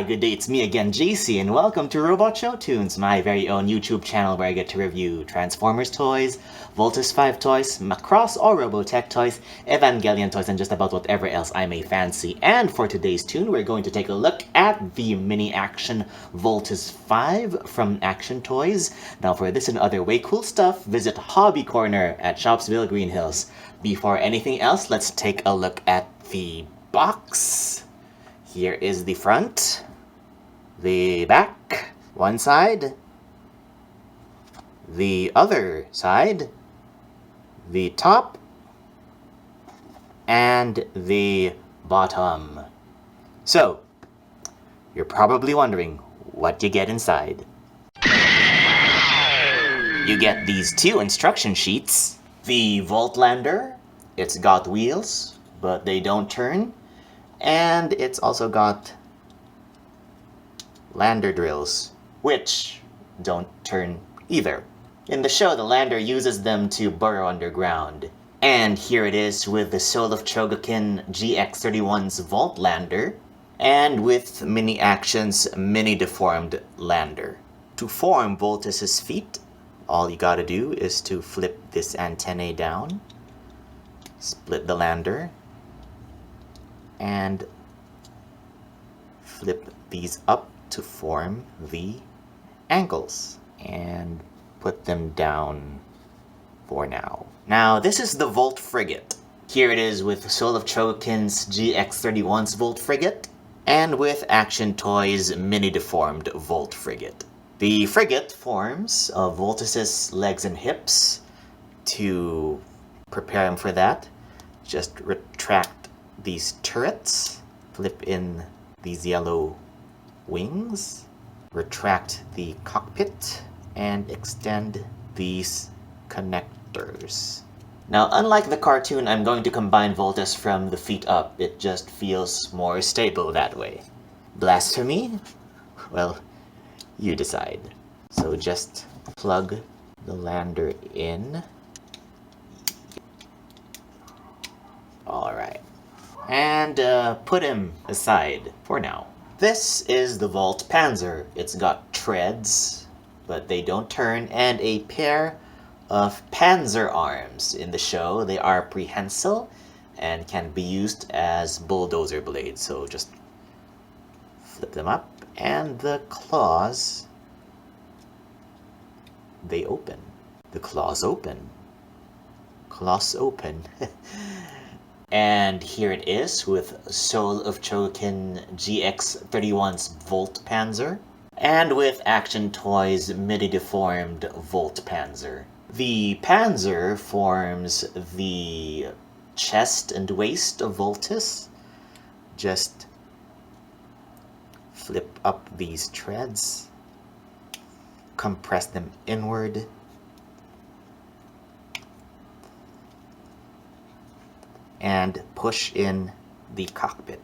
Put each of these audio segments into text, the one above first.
Hi, good day, it's me again, Jaycee, and welcome to Robot Show Tunes, my very own YouTube channel where I get to review Transformers toys, Voltes 5 toys, Macross or Robotech toys, Evangelion toys, and just about whatever else I may fancy. And for today's tune, we're going to take a look at the mini action Voltes 5 from Action Toys. Now for this and other way cool stuff, visit Hobby Korner at Shoppesville, Greenhills. Before anything else, let's take a look at the box. Here is the front, the back, one side, the other side, the top, and the bottom. So, you're probably wondering what you get inside. You get these two instruction sheets. The Voltlander, it's got wheels, but they don't turn. And it's also got lander drills, which don't turn either. In the show, the lander uses them to burrow underground. And here it is with the Soul of Chogokin GX31's Voltlander, and with Mini Action's Mini Deformed Lander. To form Voltes' feet, all you gotta do is to flip this antennae down, split the lander, and flip these up to form the ankles and put them down for now. Now this is the Volt Frigate. Here it is with Soul of Chogokin's GX31's Volt Frigate and with Action Toys Mini Deformed Volt Frigate. The frigate forms of Voltes' legs and hips. To prepare him for that, just retract these turrets, flip in these yellow wings, retract the cockpit, and extend these connectors. Now, unlike the cartoon, I'm going to combine Voltes from the feet up. It just feels more stable that way. Blasphemy? Well, you decide. So just plug the lander in. Alright. And put him aside for now. This is the Volt Panzer. It's got treads, but they don't turn, and a pair of panzer arms. In the show, they are prehensile and can be used as bulldozer blades. So just flip them up, and the claws, they open. The claws open. Claws open. And here it is with Soul of Chogokin GX31's Volt Panzer, and with Action Toys Mini Deformed Volt Panzer. The Panzer forms the chest and waist of Voltes. Just flip up these treads, compress them inward, and push in the cockpit.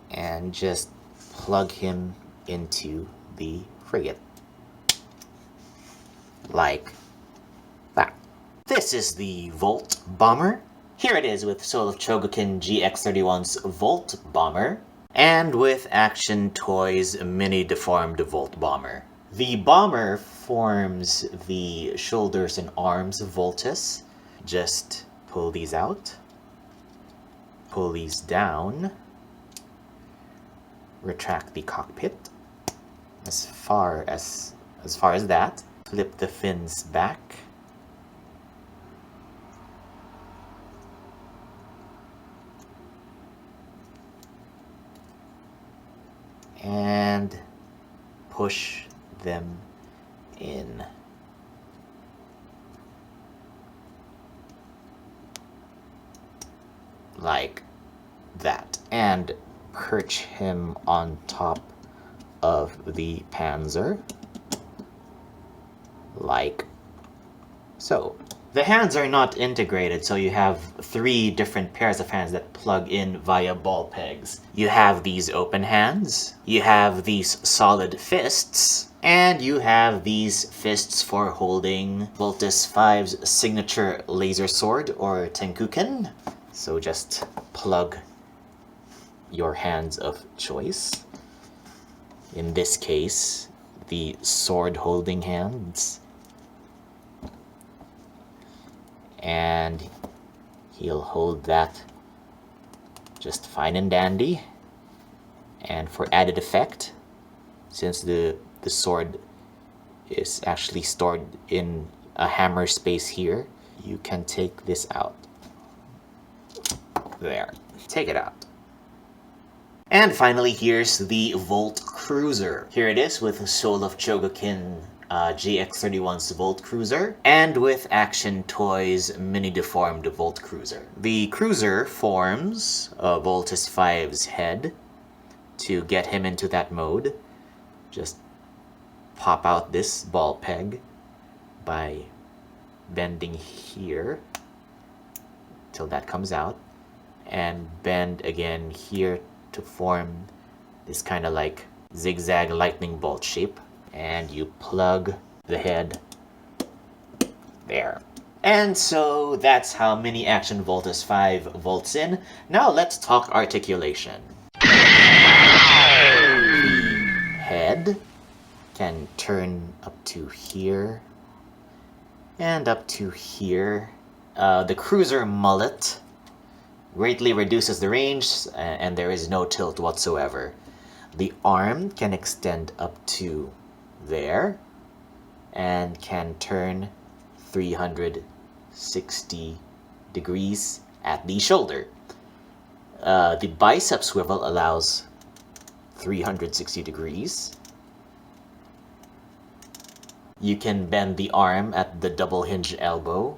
And just plug him into the frigate. Like that. This is the Volt Bomber. Here it is with Soul of Chogokin GX31's Volt Bomber, and with Action Toys Mini Deformed Volt Bomber. The bomber forms the shoulders and arms of Voltes. Just pull these out, pull these down, retract the cockpit as far as that, flip the fins back, and push them in. Like that. And perch him on top of the Panzer. Like so. The hands are not integrated, so you have 3 different pairs of hands that plug in via ball pegs. You have these open hands, you have these solid fists, and you have these fists for holding Voltes 5's signature laser sword, or Tenkuken. So just plug your hands of choice. In this case, the sword-holding hands. And he'll hold that just fine and dandy. And for added effect, since the sword is actually stored in a hammer space here, you can take this out. There. Take it out. And finally, here's the Volt Cruiser. Here it is with Soul of Chogokin GX31's Volt Cruiser, and with Action Toys Mini Deformed Volt Cruiser. The Cruiser forms Voltus 5's head. To get him into that mode, just pop out this ball peg by bending here till that comes out, and bend again here to form this kind of like zigzag lightning bolt shape, and you plug the head there. And so that's how Mini Action Voltus 5 volts in. Now let's talk articulation. The head can turn up to here and up to here. The Cruiser mullet greatly reduces the range, and there is no tilt whatsoever. The arm can extend up to there and can turn 360 degrees at the shoulder. The bicep swivel allows 360 degrees. You can bend the arm at the double hinge elbow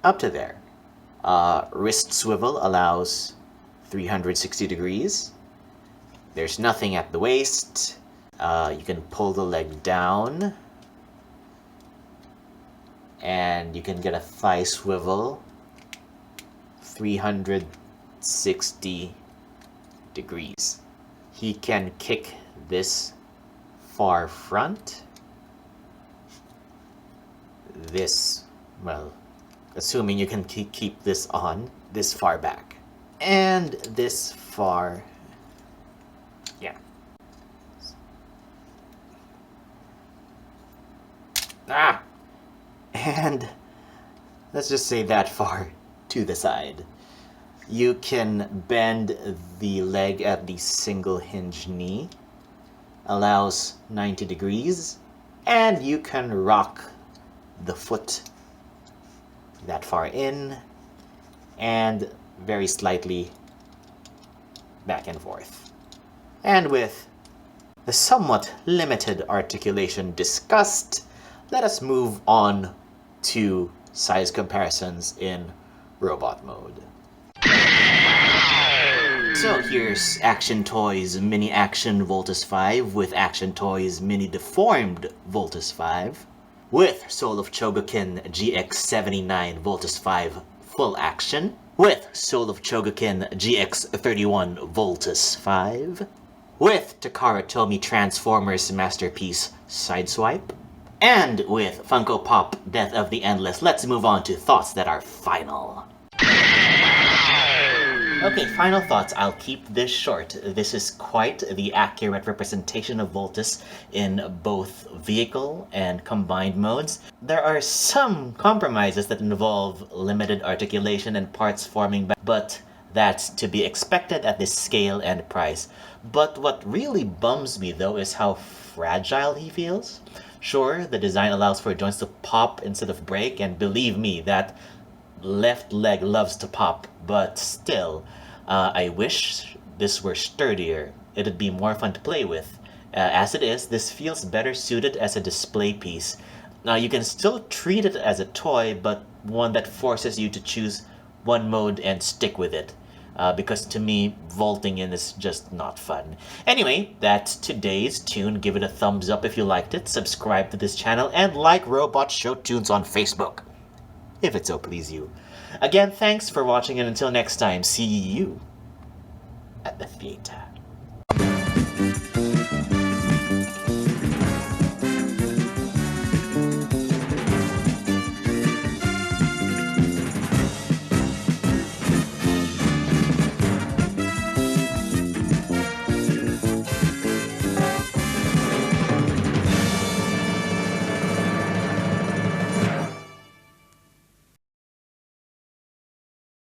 up to there. Wrist swivel allows 360 degrees. There's nothing at the waist. You can pull the leg down, and you can get a thigh swivel 360 degrees. He can kick this far front. This, well, assuming you can keep this on, this far back. And this far, yeah. Ah! And let's just say that far to the side. You can bend the leg at the single hinge knee, allows 90 degrees, and you can rock the foot that far in and very slightly back and forth. And with the somewhat limited articulation discussed, let us move on to size comparisons in robot mode. So here's Action Toys Mini Action Voltus 5 with Action Toys Mini Deformed Voltus 5, with Soul of Chogokin GX79 Voltus 5 Full Action, with Soul of Chogokin GX31 Voltus 5, with Takara Tomy Transformers Masterpiece Sideswipe, and with Funko Pop Death of the Endless. Let's move on to thoughts that are final. Okay, final thoughts. I'll keep this short. This is quite the accurate representation of Voltus in both vehicle and combined modes. There are some compromises that involve limited articulation and parts forming back, but that's to be expected at this scale and price. But what really bums me though is how fragile he feels. Sure, the design allows for joints to pop instead of break, and believe me, that left leg loves to pop, but still, I wish this were sturdier. It'd be more fun to play with. As it is, this feels better suited as a display piece. Now, you can still treat it as a toy, but one that forces you to choose one mode and stick with it. Because to me, vaulting in is just not fun. Anyway, that's today's tune. Give it a thumbs up if you liked it, subscribe to this channel, and like Robot Show Tunes on Facebook, if it so please you. Again, thanks for watching, and until next time, see you at the theater.